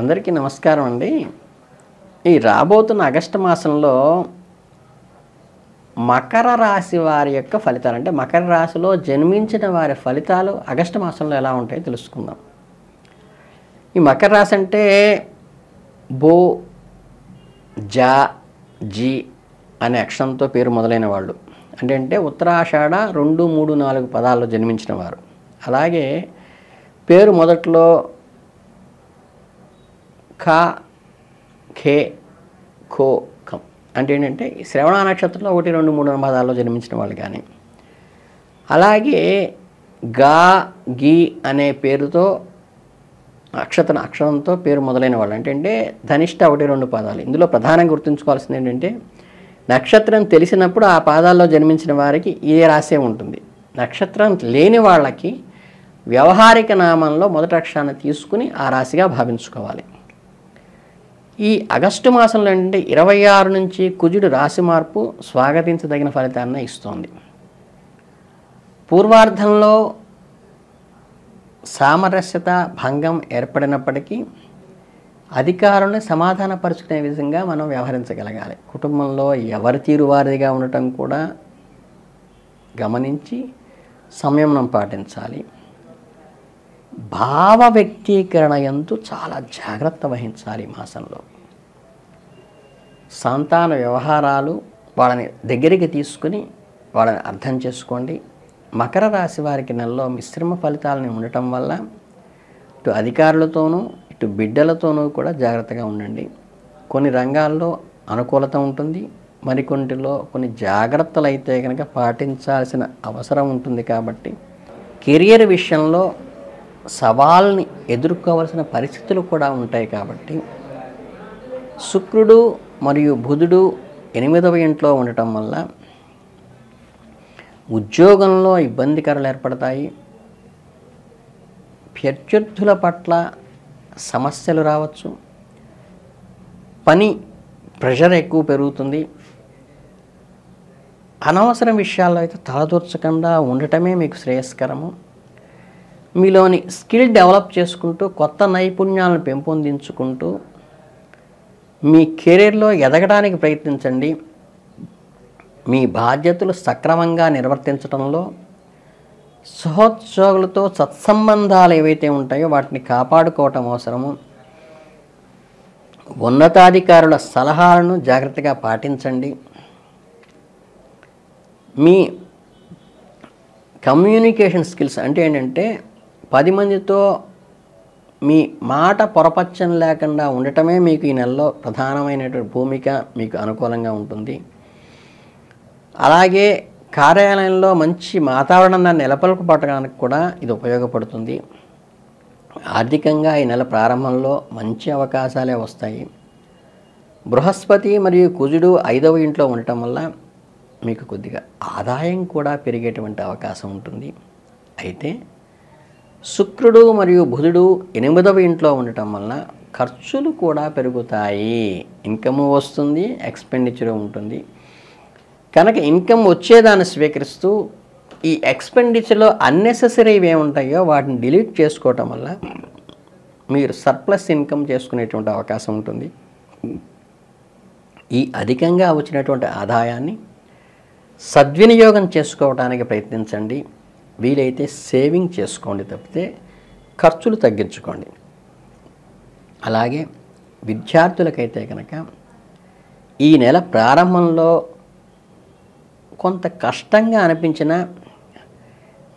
అందరికీ నమస్కారం అండి. ఈ రాబోతున్న ఆగస్టు మాసంలో మకర రాశి వారి యొక్క ఫలితాలు, అంటే మకర రాశిలో జన్మించిన వారి ఫలితాలు ఆగస్టు మాసంలో ఎలా ఉంటాయో తెలుసుకుందాం. ఈ మకర రాశి అంటే బో, జా, జీ అనే అక్షరంతో పేరు మొదలైన వాళ్ళు. అంటే ఉత్తరాషాఢ 2, 3, 4 పదాల్లో జన్మించిన వారు. అలాగే పేరు మొదట్లో ఖ, ఖే, ఖో, ఖం అంటే ఏంటంటే శ్రవణ నక్షత్రంలో 1, 2, 3 పదాల్లో జన్మించిన వాళ్ళు. కానీ అలాగే గా, గి అనే పేరుతో అక్షరంతో పేరు మొదలైన వాళ్ళు. అంటే ధనిష్ట 1, 2 పదాలు. ఇందులో ప్రధానంగా గుర్తుంచుకోవాల్సింది ఏంటంటే నక్షత్రం తెలిసినప్పుడు ఆ పాదాల్లో జన్మించిన వారికి ఏ రాశే ఉంటుంది. నక్షత్రం లేని వాళ్ళకి వ్యవహారిక నామంలో మొదటి అక్షరాన్ని తీసుకుని ఆ రాశిగా భావించుకోవాలి. ఈ ఆగస్టు మాసంలో ఏంటంటే 26 నుంచి కుజుడు రాశి మార్పు స్వాగతించదగిన ఫలితాన్ని ఇస్తోంది. పూర్వార్ధంలో సామరస్యత భంగం ఏర్పడినప్పటికీ అధికారులను సమాధానపరుచుకునే విధంగా మనం వ్యవహరించగలగాలి. కుటుంబంలో ఎవరి తీరు వారిదిగా ఉండటం కూడా గమనించి సంయమనం పాటించాలి. భావ వ్యక్తీకరణ యందు చాలా జాగ్రత్త వహించాలి. ఈ మాసంలో సంతాన వ్యవహారాలు వాళ్ళని దగ్గరికి తీసుకుని వాళ్ళని అర్థం చేసుకోండి. మకర రాశి వారికి నెలలో మిశ్రమ ఫలితాలని ఉండటం వల్ల ఇటు అధికారులతోనూ ఇటు బిడ్డలతోనూ కూడా జాగ్రత్తగా ఉండండి. కొన్ని రంగాల్లో అనుకూలత ఉంటుంది, మరికొన్నిటిలో కొన్ని జాగ్రత్తలు అయితే కనుక పాటించాల్సిన అవసరం ఉంటుంది. కాబట్టి కెరియర్ విషయంలో సవాల్ని ఎదుర్కోవాల్సిన పరిస్థితులు కూడా ఉంటాయి. కాబట్టి శుక్రుడు మరియు బుధుడు 8వ ఇంట్లో ఉండటం వల్ల ఉద్యోగంలో ఇబ్బందికరాలు ఏర్పడతాయి. ప్రత్యర్థుల పట్ల సమస్యలు రావచ్చు. పని ప్రెషర్ ఎక్కువ పెరుగుతుంది. అనవసరం విషయాల్లో అయితే తలదూర్చకుండా ఉండటమే మీకు శ్రేయస్కరము. మీలోని స్కిల్ డెవలప్ చేసుకుంటూ కొత్త నైపుణ్యాలను పెంపొందించుకుంటూ మీ కెరీర్లో ఎదగడానికి ప్రయత్నించండి. మీ బాధ్యతలు సక్రమంగా నిర్వర్తించడంలో సహోద్యోగులతో సత్సంబంధాలు ఏవైతే ఉంటాయో వాటిని కాపాడుకోవటం అవసరము. ఉన్నతాధికారుల సలహాలను జాగ్రత్తగా పాటించండి. మీ కమ్యూనికేషన్ స్కిల్స్ అంటే ఏంటంటే 10 మందితో మీ మాట పొరపచ్చం లేకుండా ఉండటమే మీకు ఈ నెలలో ప్రధానమైనటువంటి భూమిక మీకు అనుకూలంగా ఉంటుంది. అలాగే కార్యాలయంలో మంచి వాతావరణాన్ని నెలకొల్పడానికి కూడా ఇది ఉపయోగపడుతుంది. ఆర్థికంగా ఈ నెల ప్రారంభంలో మంచి అవకాశాలే వస్తాయి. బృహస్పతి మరియు కుజుడు 5వ ఇంట్లో ఉండటం వల్ల మీకు కొద్దిగా ఆదాయం కూడా పెరిగేటువంటి అవకాశం ఉంటుంది. అయితే శుక్రుడు మరియు బుధుడు 8వ ఇంట్లో ఉండటం వల్ల ఖర్చులు కూడా పెరుగుతాయి. ఇన్కమ్ వస్తుంది, ఎక్స్పెండిచర్ ఉంటుంది. కనుక ఇన్కమ్ వచ్చేదాన్ని స్వీకరిస్తూ ఈ ఎక్స్పెండిచర్లో అన్నెసెసరీవి ఏముంటాయో వాటిని డిలీట్ చేసుకోవటం వల్ల మీరు సర్ప్లస్ ఇన్కమ్ చేసుకునేటువంటి అవకాశం ఉంటుంది. ఈ అధికంగా వచ్చినటువంటి ఆదాయాన్ని సద్వినియోగం చేసుకోవడానికి ప్రయత్నించండి. వీలైతే సేవింగ్ చేసుకోండి, తప్పితే ఖర్చులు తగ్గించుకోండి. అలాగే విద్యార్థులకైతే కనుక ఈ నెల ప్రారంభంలో కొంత కష్టంగా అనిపించిన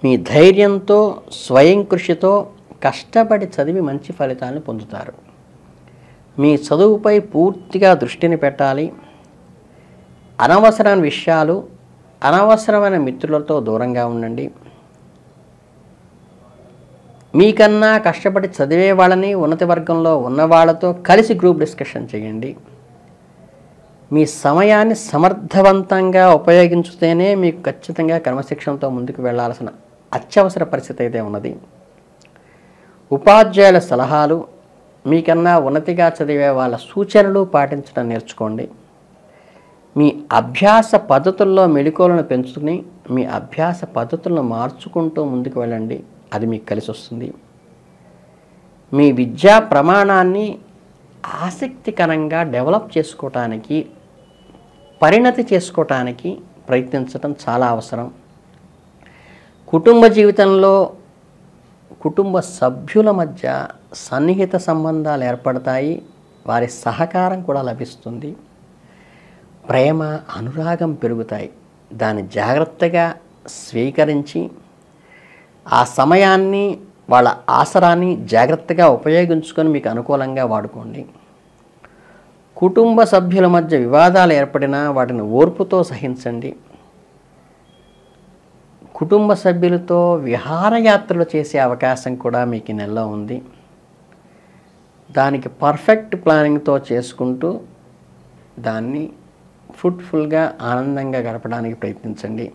మీ ధైర్యంతో స్వయం కృషితో కష్టపడి చదివి మంచి ఫలితాలను పొందుతారు. మీ చదువుపై పూర్తిగా దృష్టిని పెట్టాలి. అనవసరమైన విషయాలు, అనవసరమైన మిత్రులతో దూరంగా ఉండండి. మీకన్నా కష్టపడి చదివే వాళ్ళని ఉన్నత వర్గంలో ఉన్న వాళ్ళతో కలిసి గ్రూప్ డిస్కషన్ చేయండి. మీ సమయాన్ని సమర్థవంతంగా ఉపయోగించితేనే మీకు ఖచ్చితంగా క్రమశిక్షణతో ముందుకు వెళ్లాల్సిన అత్యవసర పరిస్థితి అయితే ఉన్నది. ఉపాధ్యాయుల సలహాలు, మీకన్నా ఉన్నతిగా చదివే వాళ్ళ సూచనలు పాటించడం నేర్చుకోండి. మీ అభ్యాస పద్ధతుల్లో మెళకువలను పెంచుకుని మీ అభ్యాస పద్ధతులను మార్చుకుంటూ ముందుకు వెళ్ళండి. అది మీకు కలిసి వస్తుంది. మీ విద్యా ప్రమాణాన్ని ఆసక్తికరంగా డెవలప్ చేసుకోవటానికి, పరిణతి చేసుకోవటానికి ప్రయత్నించడం చాలా అవసరం. కుటుంబ జీవితంలో కుటుంబ సభ్యుల మధ్య సన్నిహిత సంబంధాలు ఏర్పడతాయి. వారి సహకారం కూడా లభిస్తుంది. ప్రేమ, అనురాగం పెరుగుతాయి. దాన్ని జాగ్రత్తగా స్వీకరించి ఆ సమయాన్ని, వాళ్ళ ఆసరాన్ని జాగ్రత్తగా ఉపయోగించుకొని మీకు అనుకూలంగా వాడుకోండి. కుటుంబ సభ్యుల మధ్య వివాదాలు ఏర్పడినా వాటిని ఓర్పుతో సహించండి. కుటుంబ సభ్యులతో విహారయాత్రలు చేసే అవకాశం కూడా మీకు ఈ నెలలో ఉంది. దానికి పర్ఫెక్ట్ ప్లానింగ్తో చేసుకుంటూ దాన్ని ఫ్రూట్ఫుల్గా, ఆనందంగా గడపడానికి ప్రయత్నించండి.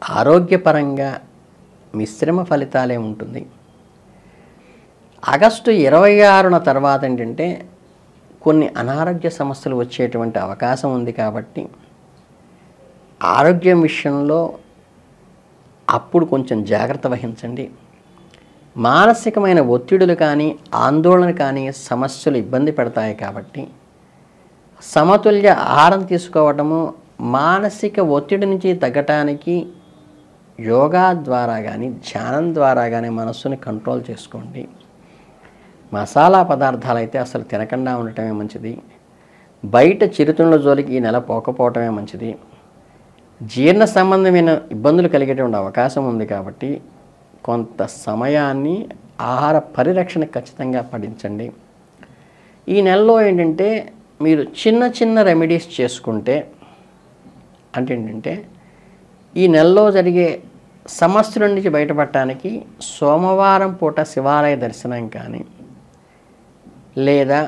ఆరోగ్యపరంగా మిశ్రమ ఫలితాలే ఉంటుంది. ఆగస్టు 26న తర్వాత ఏంటంటే కొన్ని అనారోగ్య సమస్యలు వచ్చేటువంటి అవకాశం ఉంది. కాబట్టి ఆరోగ్యం విషయంలో అప్పుడు కొంచెం జాగ్రత్త వహించండి. మానసికమైన ఒత్తిడులు కానీ, ఆందోళన కానీ సమస్యలు ఇబ్బంది పెడతాయి. కాబట్టి సమతుల్య ఆహారం తీసుకోవటము, మానసిక ఒత్తిడి నుంచి తగ్గటానికి యోగా ద్వారా కానీ, ధ్యానం ద్వారా కానీ మనస్సుని కంట్రోల్ చేసుకోండి. మసాలా పదార్థాలు అయితే అసలు తినకుండా ఉండటమే మంచిది. బయట చిరుతిండ్ల జోలికి ఈ నెల పోకపోవటమే మంచిది. జీర్ణ సంబంధమైన ఇబ్బందులు కలిగేటువంటి అవకాశం ఉంది. కాబట్టి కొంత సమయాన్ని ఆహార పరిరక్షణ ఖచ్చితంగా పాటించండి. ఈ నెలలో ఏంటంటే మీరు చిన్న చిన్న రెమెడీస్ చేసుకుంటే, అంటే ఏంటంటే ఈ నెలలో జరిగే సమస్యల నుంచి బయటపడటానికి సోమవారం పూట శివాలయ దర్శనం కానీ, లేదా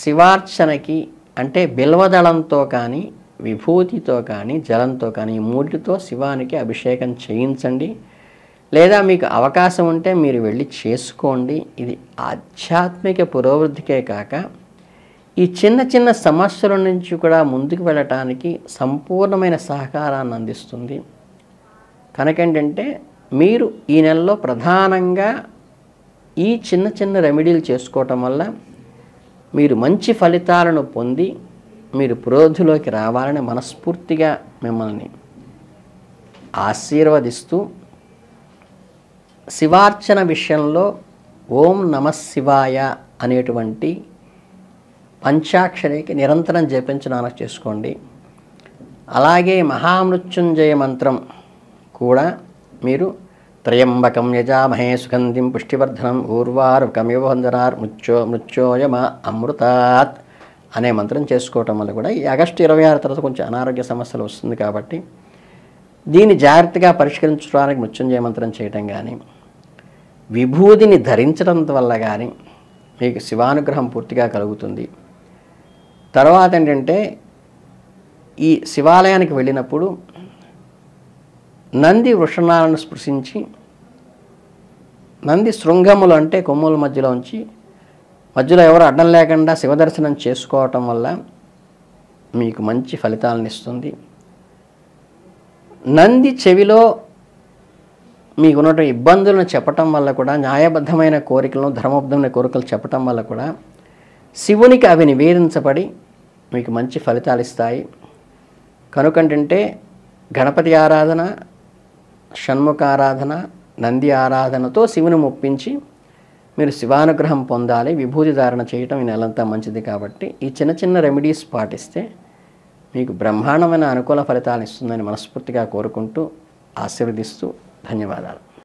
శివార్చనకి అంటే బిల్వదళంతో కానీ, విభూతితో కానీ, జలంతో కానీ, ఈ మూటితో శివానికి అభిషేకం చేయించండి. లేదా మీకు అవకాశం ఉంటే మీరు వెళ్ళి చేసుకోండి. ఇది ఆధ్యాత్మిక పురోభివృద్ధికే కాక ఈ చిన్న చిన్న సమస్యల నుంచి కూడా ముందుకు వెళ్ళటానికి సంపూర్ణమైన సహకారాన్ని అందిస్తుంది. కనుకేంటంటే మీరు ఈ నెలలో ప్రధానంగా ఈ చిన్న చిన్న రెమెడీలు చేసుకోవటం వల్ల మీరు మంచి ఫలితాలను పొంది మీరు పురోభివృద్ధిలోకి రావాలని మనస్ఫూర్తిగా మిమ్మల్ని ఆశీర్వదిస్తూ, శివార్చన విషయంలో ఓం నమః శివాయ అనేటువంటి పంచాక్షరికి నిరంతరం జపించడానికి చేసుకోండి. అలాగే మహామృత్యుంజయ మంత్రం కూడా మీరు త్రయంబకం యజామహే సుగంధిం పుష్టివర్ధనం ఊర్వారుకమివ వందనార్ మృత్యోయమ అమృతాత్ అనే మంత్రం చేసుకోవటం వల్ల కూడా ఈ ఆగస్టు 26 తర్వాత కొంచెం అనారోగ్య సమస్యలు వస్తుంది. కాబట్టి దీన్ని జాగ్రత్తగా పరిష్కరించడానికి మృత్యుంజయ మంత్రం చేయటం కానీ, విభూతిని ధరించడం వల్ల కానీ మీకు శివానుగ్రహం పూర్తిగా కలుగుతుంది. తర్వాత ఏంటంటే ఈ శివాలయానికి వెళ్ళినప్పుడు నంది వృషణాలను స్పృశించి, నంది శృంగములు అంటే కొమ్ముల మధ్యలో ఉంచి, మధ్యలో ఎవరు అడ్డం లేకుండా శివదర్శనం చేసుకోవటం వల్ల మీకు మంచి ఫలితాలను ఇస్తుంది. నంది చెవిలో మీకున్నటువంటి ఇబ్బందులను చెప్పటం వల్ల కూడా, న్యాయబద్ధమైన కోరికలను, ధర్మబద్ధమైన కోరికలు చెప్పటం వల్ల కూడా శివునికి అవి నివేదించబడి మీకు మంచి ఫలితాలు ఇస్తాయి. కనుకంటే గణపతి ఆరాధన, షణ్ముఖ ఆరాధన, నంది ఆరాధనతో శివుని మొప్పించి మీరు శివానుగ్రహం పొందాలి. విభూతి ధారణ చేయటం ఈ నెలంతా మంచిది. కాబట్టి ఈ చిన్న చిన్న రెమెడీస్ పాటిస్తే మీకు బ్రహ్మాండమైన అనుకూల ఫలితాలు ఇస్తుందని మనస్ఫూర్తిగా కోరుకుంటూ ఆశీర్వదిస్తూ ధన్యవాదాలు.